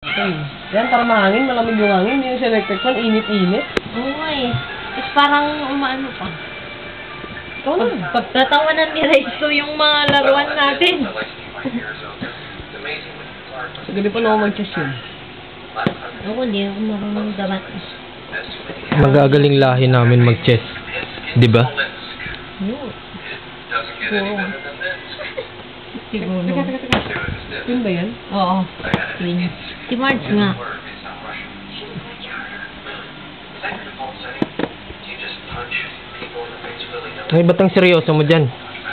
Okay. Yan, para mahangin, malamig yung hangin. Yung sa electric fan, init-init. Oo nga eh. Tapos parang umaano pa. Ikaw na. Pagtatawanan ni Raizo yung mga laruan natin. Sa gabi pa na ako mag-chess yun. Ako, hindi ako marunong damat. Magagaling lahi namin mag-chess. Di ba? Oo. Siguro. Teka. Yun ba yan? Oo. Yun. Si Marge nga. Ay, batang seryoso mo dyan?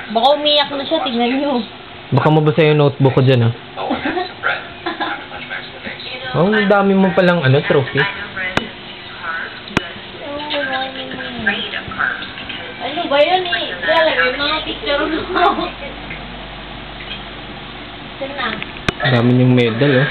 Baka umiyak na siya, tingnan nyo. Baka mabasa yung notebook ko dyan, ha? Oh, ang dami mo palang, trophy. Ano ba yun eh? Lalagay mga picture mo. Saan na? Dami yung medal, oh.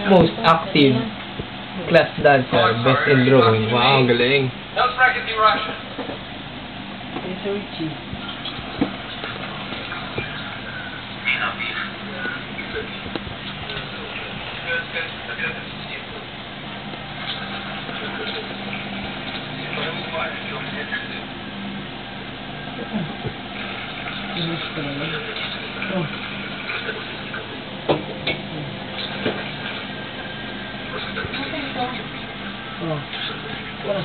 Most active class dancer, best in drawing. Wow, ang galing. Yes, sir, Richie. Oh. Wala.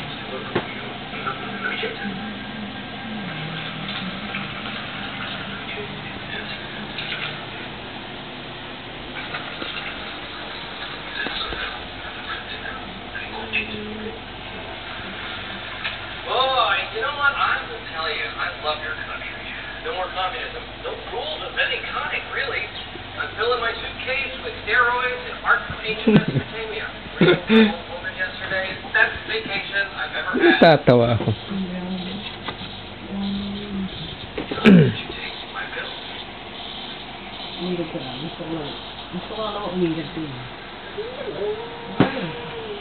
You know what? I will tell you, I love your country. No more communism. No rules of any kind, really. I'm filling my suitcase with steroids and art from ancient Mesopotamia. Reading a woman yesterday. Best vacation I've ever had. Tatawa ako. My bill. Umilag ka lang. Gusto ko lang umilag ko yun.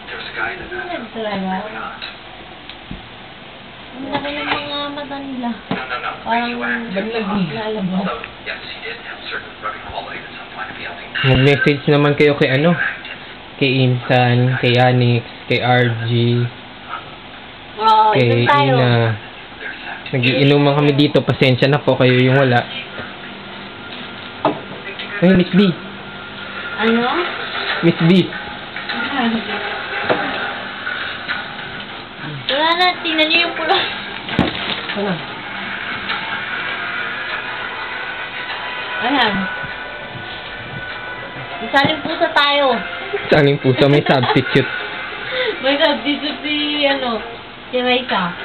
There's a guy in the bathroom. Talaga? Ang laki ng mga mata nila. No. Parang lalabas. So, yes, he did have certain rugged qualities at some point to be able to... Mag-message naman kayo kay kay Insan, kay Yanix, kay RG, Oo, kay ito tayo. Ina. Nagiinuman kami dito, pasensya na po kayo yung wala. Ay, Miss B. Ano? Miss B. Wala na, tingnan niyo yung pula. Ano? Ayan. Isaling pusa tayo. Saling puso, may substitute. May substitute si Raisa.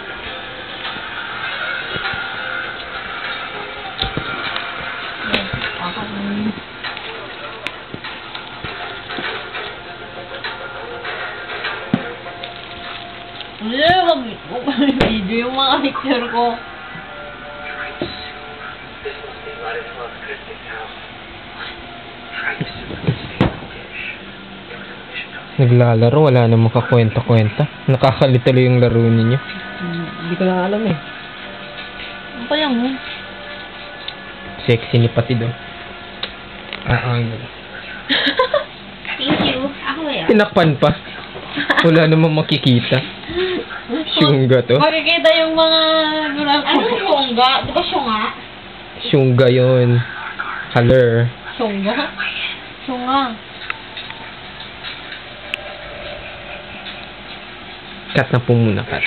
Wag video yung mga picture ko. Naglalaro, wala namang kakwenta-kwenta. Nakakalitalo yung laro ninyo. Hindi ko na alam eh. Ano pa lang mo? Sexy ni pati daw. Thank you. Ako yan. Tinakpan pa. Wala namang makikita. Syungga to. Makikita yung mga... Ano syungga? Di ba syunga? Syungga yun. Haler. Syungga? Syunga. Cut na po muna, cut.